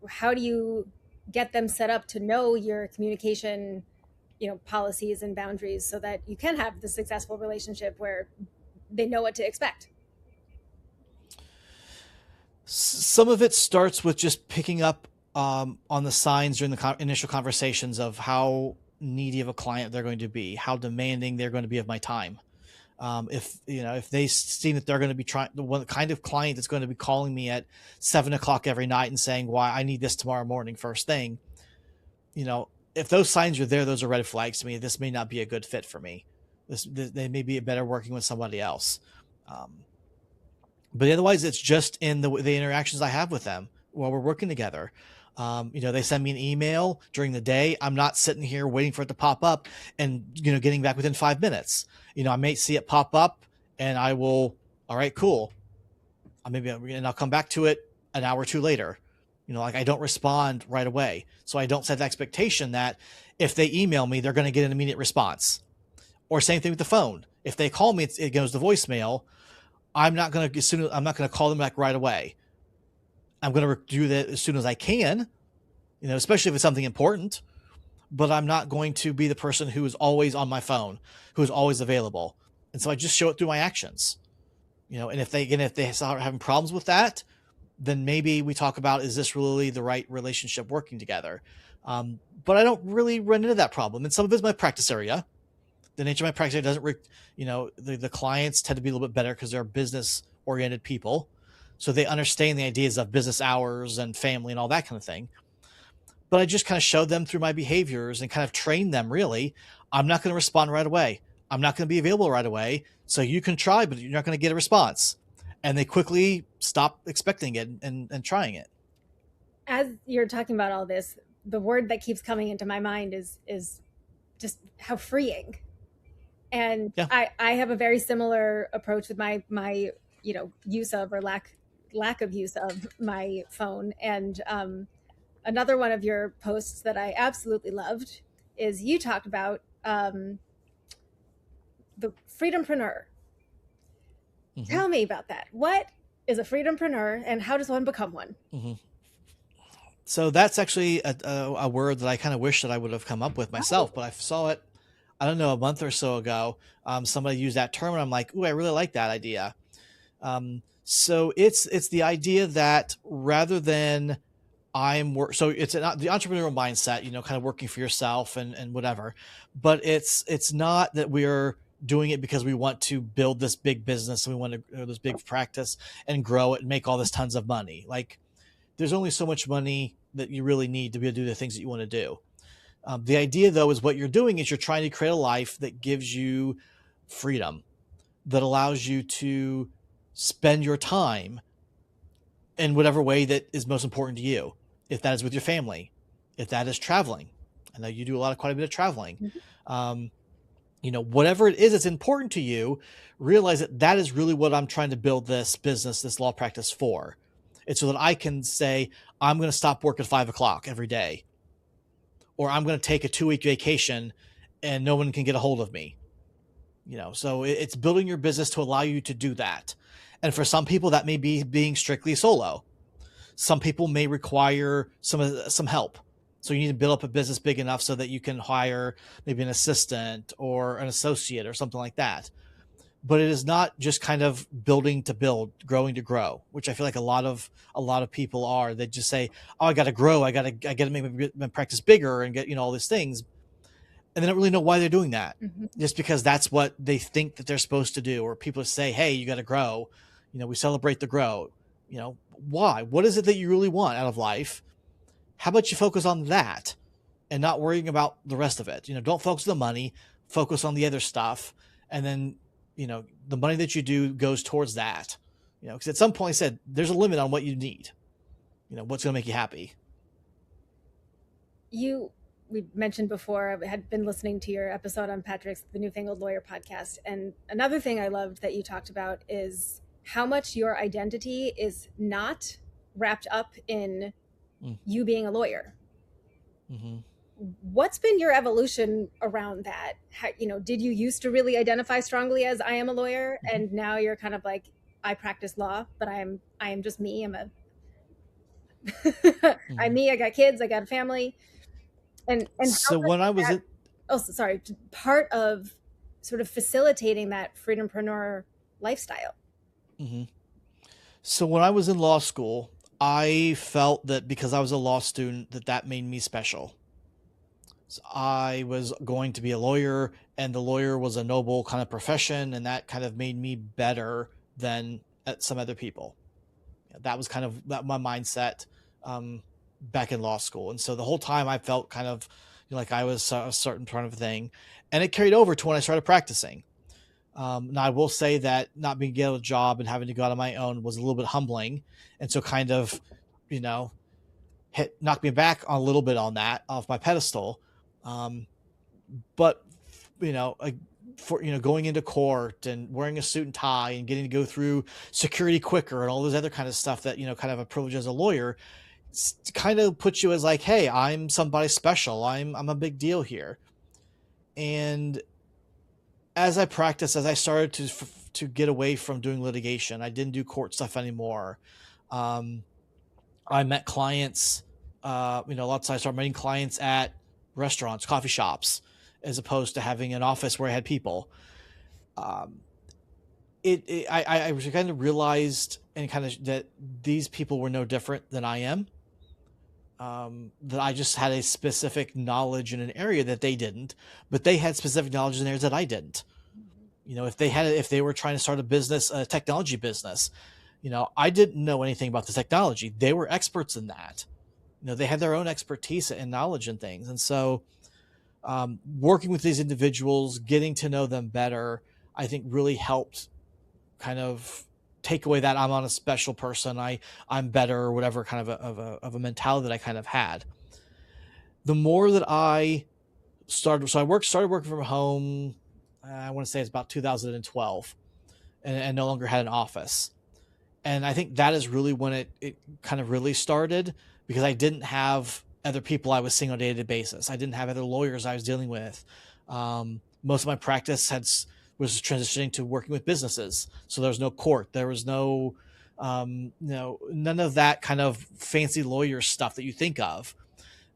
how do you get them set up to know your communication, policies and boundaries so that you can have the successful relationship where they know what to expect? Some of it starts with just picking up on the signs during the initial conversations of how needy of a client they're going to be, how demanding they're going to be of my time. If they see that they're going to be the kind of client that's going to be calling me at 7 o'clock every night and saying, why I need this tomorrow morning, first thing, if those signs are there, those are red flags to me. This may not be a good fit for me. They may be better working with somebody else. But otherwise it's just in the interactions I have with them while we're working together. They send me an email during the day. I'm not sitting here waiting for it to pop up and, getting back within 5 minutes. I may see it pop up and I will, all right, cool. And I'll come back to it an hour or two later. I don't respond right away. So I don't set the expectation that if they email me, they're going to get an immediate response. Or same thing with the phone. If they call me, it goes to voicemail. I'm not going to call them back right away. I'm going to do that as soon as I can, especially if it's something important, but I'm not going to be the person who is always on my phone, who is always available. And so I just show it through my actions, and if they start having problems with that, then maybe we talk about, is this really the right relationship working together? But I don't really run into that problem. And some of it's my practice area. The nature of my practice doesn't, the clients tend to be a little bit better because they're business oriented people. So they understand the ideas of business hours and family and all that kind of thing. But I just kind of showed them through my behaviors and kind of trained them really. I'm not going to respond right away. I'm not going to be available right away. So you can try, but you're not going to get a response. And they quickly stop expecting it and trying it. As you're talking about all this, the word that keeps coming into my mind is just how freeing. And Yeah. I have a very similar approach with my use of, or lack of use of, my phone. And another one of your posts that I absolutely loved is you talked about the freedompreneur. Mm-hmm. Tell me about that. What is a freedompreneur and how does one become one? Mm-hmm. So that's actually a word that I kind of wish that I would have come up with myself, but I saw it, I don't know, a month or so ago. Somebody used that term and I'm like, ooh, I really like that idea. So it's the idea that rather than so it's the entrepreneurial mindset, kind of working for yourself and whatever, but it's not that we're doing it because we want to build this big business and we want to this big practice and grow it and make all this tons of money. Like there's only so much money that you really need to be able to do the things that you want to do. The idea though is what you're doing is you're trying to create a life that gives you freedom, that allows you to spend your time in whatever way that is most important to you. If that is with your family, if that is traveling, I know you do quite a bit of traveling. Mm-hmm. Whatever it is that's important to you, realize that is really what I'm trying to build this business, this law practice for. It's so that I can say, I'm going to stop work at 5 o'clock every day, or I'm going to take a 2-week vacation and no one can get a hold of me. So it's building your business to allow you to do that. And for some people that may be being strictly solo. Some people may require some help. So you need to build up a business big enough so that you can hire maybe an assistant or an associate or something like that. But it is not just kind of building to build, growing to grow, which I feel like a lot of people are. They just say, "Oh, I got to grow. I got to make my practice bigger and get all these things," and they don't really know why they're doing that. Mm-hmm. Just because that's what they think that they're supposed to do, or people say, "Hey, you got to grow." We celebrate the grow. Why? What is it that you really want out of life? How about you focus on that and not worrying about the rest of it? Don't focus on the money, focus on the other stuff. And then, the money that you do goes towards that, because at some point I said, there's a limit on what you need, what's going to make you happy. We mentioned before, I had been listening to your episode on Patrick's The Newfangled Lawyer podcast. And another thing I loved that you talked about is how much your identity is not wrapped up in you being a lawyer. Mm-hmm. What's been your evolution around that? How, did you used to really identify strongly as I am a lawyer, mm-hmm. and now you're kind of like, I practice law, but I am just me. Mm-hmm. I'm me. I got kids. I got a family. And so when I was part of sort of facilitating that freedompreneur lifestyle. Mm-hmm. So when I was in law school, I felt that because I was a law student, that made me special. So I was going to be a lawyer, and the lawyer was a noble kind of profession, and that kind of made me better than some other people. That was kind of my mindset back in law school. And so the whole time I felt kind of like I was a certain kind of thing, and it carried over to when I started practicing. Now I will say that not being able to get a job and having to go out on my own was a little bit humbling. And so kind of, knocked me back a little bit on that off my pedestal. But, going into court and wearing a suit and tie and getting to go through security quicker and all those other kind of stuff that, kind of a privilege as a lawyer kind of puts you as like, hey, I'm somebody special. I'm a big deal here. And as I practiced, as I started to get away from doing litigation, I didn't do court stuff anymore. I met clients, a lot of times I started meeting clients at restaurants, coffee shops, as opposed to having an office where I had people. I kind of realized and kind of that these people were no different than I am. that I just had a specific knowledge in an area that they didn't, but they had specific knowledge in areas that I didn't. If they were trying to start a technology business, I didn't know anything about the technology. They were experts in that. They had their own expertise and knowledge in things. And so, working with these individuals, getting to know them better, I think really helped kind of take away that I'm on a special person. I'm better, or whatever kind of a mentality that I kind of had. The more that I started working from home, I want to say it's about 2012, and no longer had an office. And I think that is really when it kind of really started, because I didn't have other people I was seeing on a day-to-day basis. I didn't have other lawyers I was dealing with. Most of my practice was transitioning to working with businesses. So there was no court. There was no, none of that kind of fancy lawyer stuff that you think of.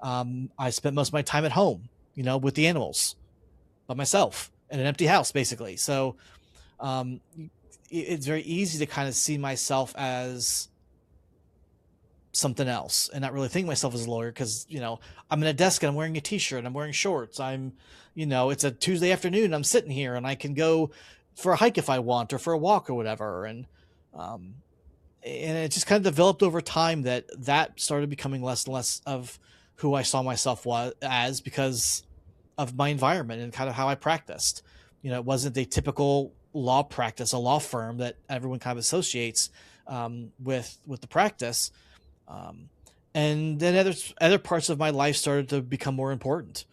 I spent most of my time at home, with the animals, by myself, in an empty house, basically. So it's very easy to kind of see myself as something else and not really think myself as a lawyer, because I'm in a desk and I'm wearing a t-shirt and I'm wearing shorts. It's a Tuesday afternoon, I'm sitting here and I can go for a hike if I want, or for a walk or whatever. And it just kind of developed over time that started becoming less and less of who I saw myself as, because of my environment and kind of how I practiced. It wasn't a typical law practice, a law firm that everyone kind of associates with the practice. And then other parts of my life started to become more important.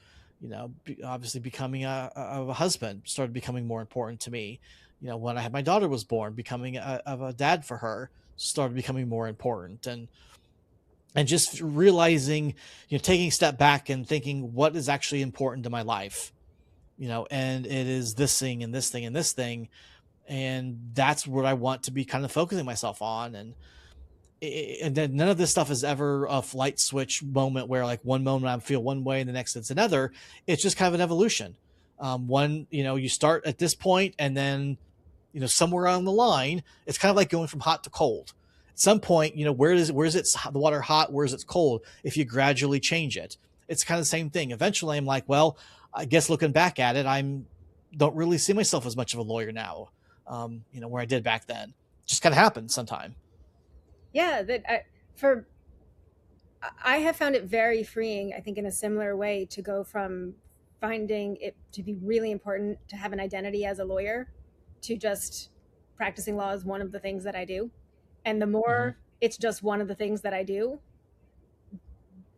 Obviously becoming a husband started becoming more important to me. When I had my daughter was born, becoming a dad for her started becoming more important. And just realizing, taking a step back and thinking what is actually important to my life, and it is this thing and this thing and this thing. And that's what I want to be kind of focusing myself on. And then none of this stuff is ever a light switch moment where, like, one moment I feel one way and the next it's another. It's just kind of an evolution. You start at this point, and then, somewhere on the line, it's kind of like going from hot to cold. At some point, where is the water hot? Where is it cold? If you gradually change it, it's kind of the same thing. Eventually I'm like, well, I guess looking back at it, don't really see myself as much of a lawyer now. Where I did back then. Just kind of happens sometime. Yeah, I have found it very freeing, I think, in a similar way, to go from finding it to be really important to have an identity as a lawyer to just practicing law as one of the things that I do. And the more it's just one of the things that I do,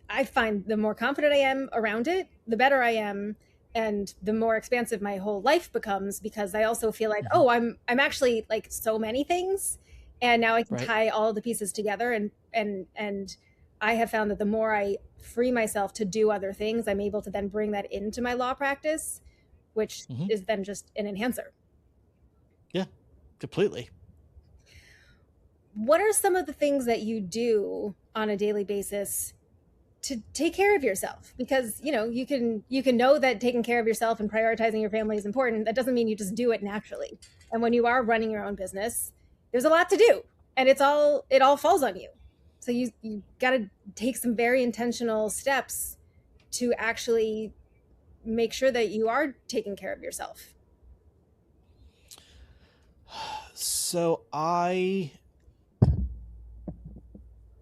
I find the more confident I am around it, the better I am, and the more expansive my whole life becomes, because I also feel like, oh, I'm actually like so many things. And now I can tie all the pieces together, and I have found that the more I free myself to do other things, I'm able to then bring that into my law practice, which is then just an enhancer. Yeah, completely. What are some of the things that you do on a daily basis to take care of yourself? Because, you can know that taking care of yourself and prioritizing your family is important. That doesn't mean you just do it naturally. And when you are running your own business, there's a lot to do, and it all falls on you. So you got to take some very intentional steps to actually make sure that you are taking care of yourself. So I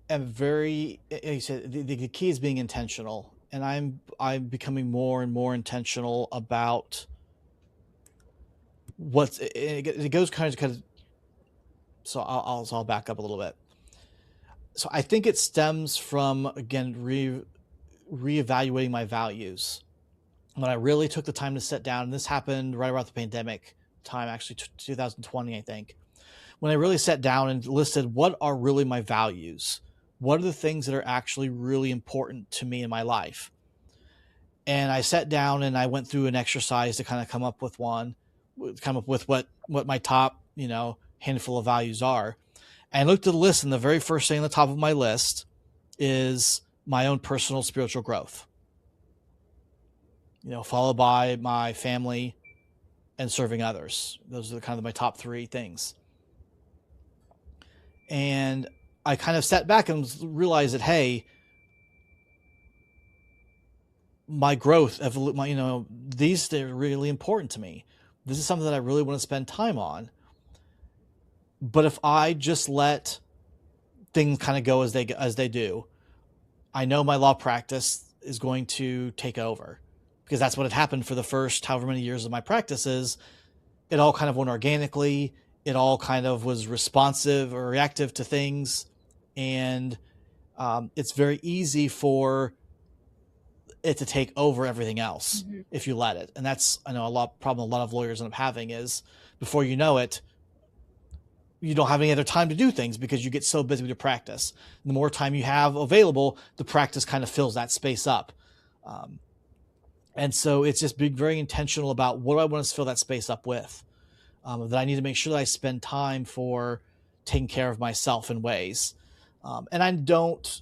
am very, like you said, the key is being intentional, and I'm becoming more and more intentional about it goes kind of. So I'll back up a little bit. So I think it stems from, again, reevaluating my values. When I really took the time to sit down, and this happened right around the pandemic time, actually 2020, I think, when I really sat down and listed what are really my values, what are the things that are actually really important to me in my life. And I sat down and I went through an exercise to kind of come up with what my top, handful of values are. And I looked at the list, and the very first thing on the top of my list is my own personal spiritual growth, followed by my family and serving others. Those are kind of my top three things. And I kind of sat back and realized that, hey, my growth, they're really important to me. This is something that I really want to spend time on. But if I just let things kind of go as they do, I know my law practice is going to take over, because that's what had happened for the first however many years of my practice. Is it all kind of went organically. It all kind of was responsive or reactive to things. And it's very easy for it to take over everything else if you let it. And that's, I know, problem a lot of lawyers end up having is, before you know it, you don't have any other time to do things because you get so busy with your practice. And the more time you have available, the practice kind of fills that space up. And so it's just being very intentional about what I want to fill that space up with. That I need to make sure that I spend time for taking care of myself in ways. And I don't,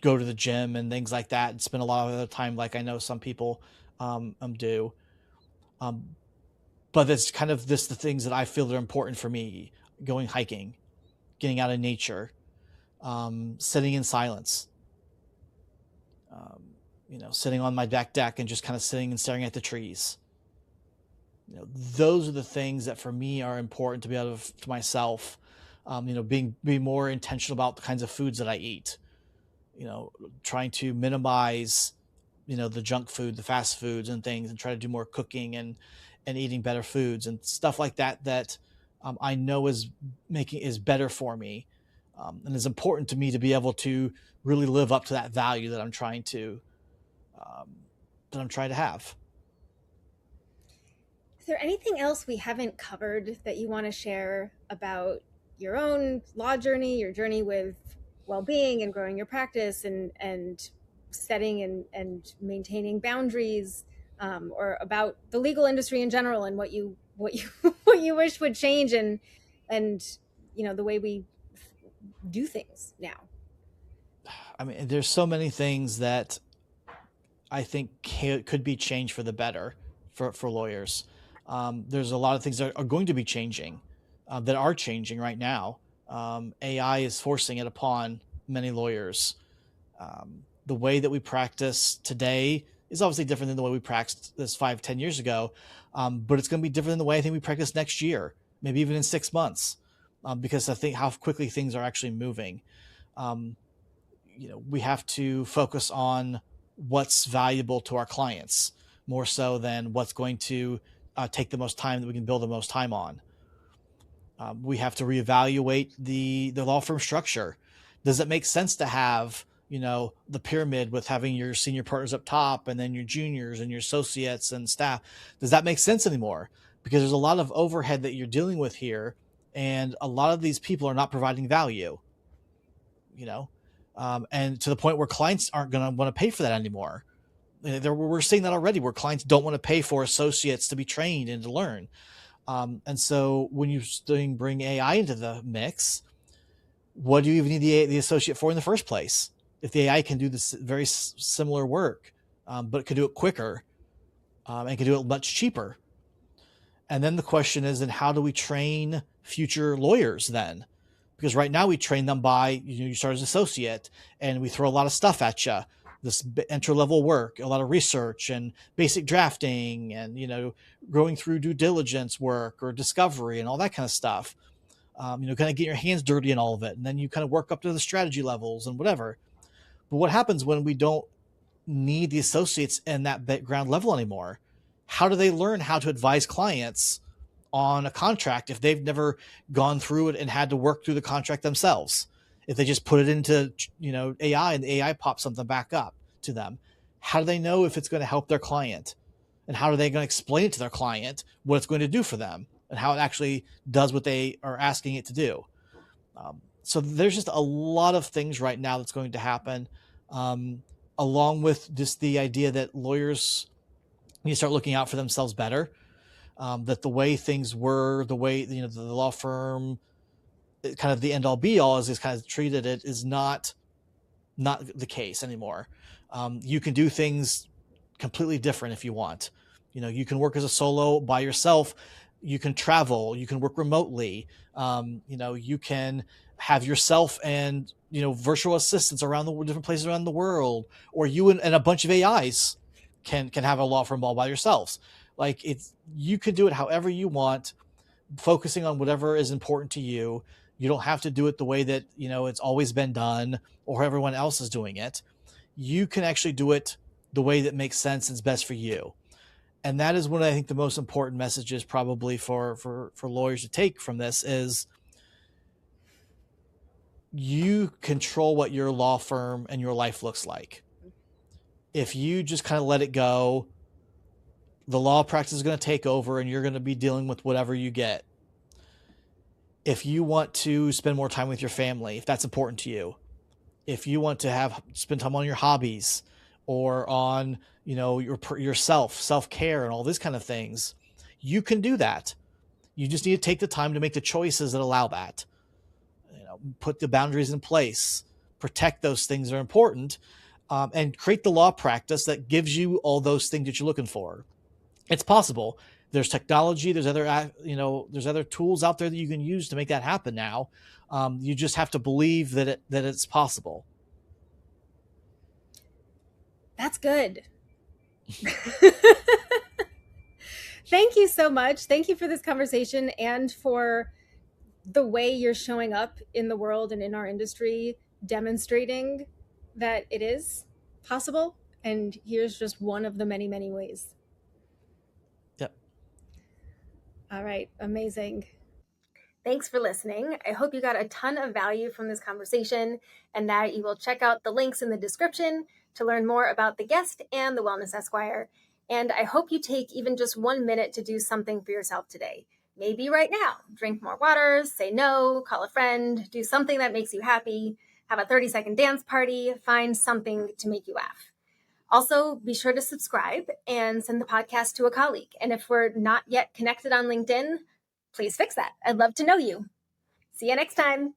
go to the gym and things like that and spend a lot of other time like I know some people do. But it's kind of the things that I feel that are important for me: going hiking, getting out in nature, sitting in silence, sitting on my back deck and just kind of sitting and staring at the trees. Those are the things that for me are important to be able to myself. Being more intentional about the kinds of foods that I eat. Trying to minimize, the junk food, the fast foods and things, and try to do more cooking and eating better foods and stuff like that, that I know is better for me. And is important to me to be able to really live up to that value that I'm trying to have. Is there anything else we haven't covered that you want to share about your own law journey, your journey with well-being and growing your practice and setting and maintaining boundaries, or about the legal industry in general and what you what you wish would change and the way we do things now? I mean, there's so many things that I think could be changed for the better for lawyers. There's a lot of things that are going to be changing, that are changing right now. AI is forcing it upon many lawyers. The way that we practice today is obviously different than the way we practiced this 5-10 years ago. But it's going to be different than the way I think we practice next year, maybe even in 6 months, because I think how quickly things are actually moving. We have to focus on what's valuable to our clients more so than what's going to take the most time that we can build the most time on. We have to reevaluate the law firm structure. Does it make sense to have, the pyramid with having your senior partners up top and then your juniors and your associates and staff? Does that make sense anymore? Because there's a lot of overhead that you're dealing with here, and a lot of these people are not providing value, and to the point where clients aren't going to want to pay for that anymore. We're seeing that already, where clients don't want to pay for associates to be trained and to learn. And so when you bring AI into the mix, what do you even need the associate for in the first place? If the AI can do this very similar work, but it could do it quicker, and can do it much cheaper. And then the question is, then how do we train future lawyers then? Because right now we train them by, you start as an associate and we throw a lot of stuff at you. This entry-level work, a lot of research and basic drafting and, going through due diligence work or discovery and all that kind of stuff. Kind of get your hands dirty in all of it. And then you kind of work up to the strategy levels and whatever. But what happens when we don't need the associates in that background level anymore? How do they learn how to advise clients on a contract if they've never gone through it and had to work through the contract themselves? If they just put it into, AI and the AI pops something back up to them, how do they know if it's going to help their client? And how are they going to explain it to their client what it's going to do for them and how it actually does what they are asking it to do? So there's just a lot of things right now that's going to happen, along with just the idea that lawyers need to start looking out for themselves better. That the way things were, the way, the law firm, kind of the end all be all as is kind of treated, it is not the case anymore. You can do things completely different if you want. You can work as a solo by yourself. You can travel. You can work remotely. You can have yourself and, virtual assistants around the different places around the world, or you and a bunch of AIs can have a law firm all by yourselves. Like, you could do it however you want, focusing on whatever is important to you. You don't have to do it the way that, it's always been done or everyone else is doing it. You can actually do it the way that makes sense and is best for you. And that is what I think the most important message is, probably for lawyers to take from this, is you control what your law firm and your life looks like. If you just kind of let it go, the law practice is going to take over and you're going to be dealing with whatever you get. If you want to spend more time with your family, if that's important to you, if you want to spend time on your hobbies or on, yourself, self-care and all these kind of things, you can do that. You just need to take the time to make the choices that allow that. Put the boundaries in place, protect those things that are important, and create the law practice that gives you all those things that you're looking for. It's possible. There's technology. There's other tools out there that you can use to make that happen now. You just have to believe that it's possible. That's good. Thank you so much. Thank you for this conversation and for the way you're showing up in the world and in our industry, demonstrating that it is possible. And here's just one of the many, many ways. Yep. All right. Amazing. Thanks for listening. I hope you got a ton of value from this conversation and that you will check out the links in the description to learn more about the guest and the Wellness Esquire. And I hope you take even just 1 minute to do something for yourself today. Maybe right now, drink more water, say no, call a friend, do something that makes you happy, have a 30-second dance party, find something to make you laugh. Also, be sure to subscribe and send the podcast to a colleague. And if we're not yet connected on LinkedIn, please fix that. I'd love to know you. See you next time.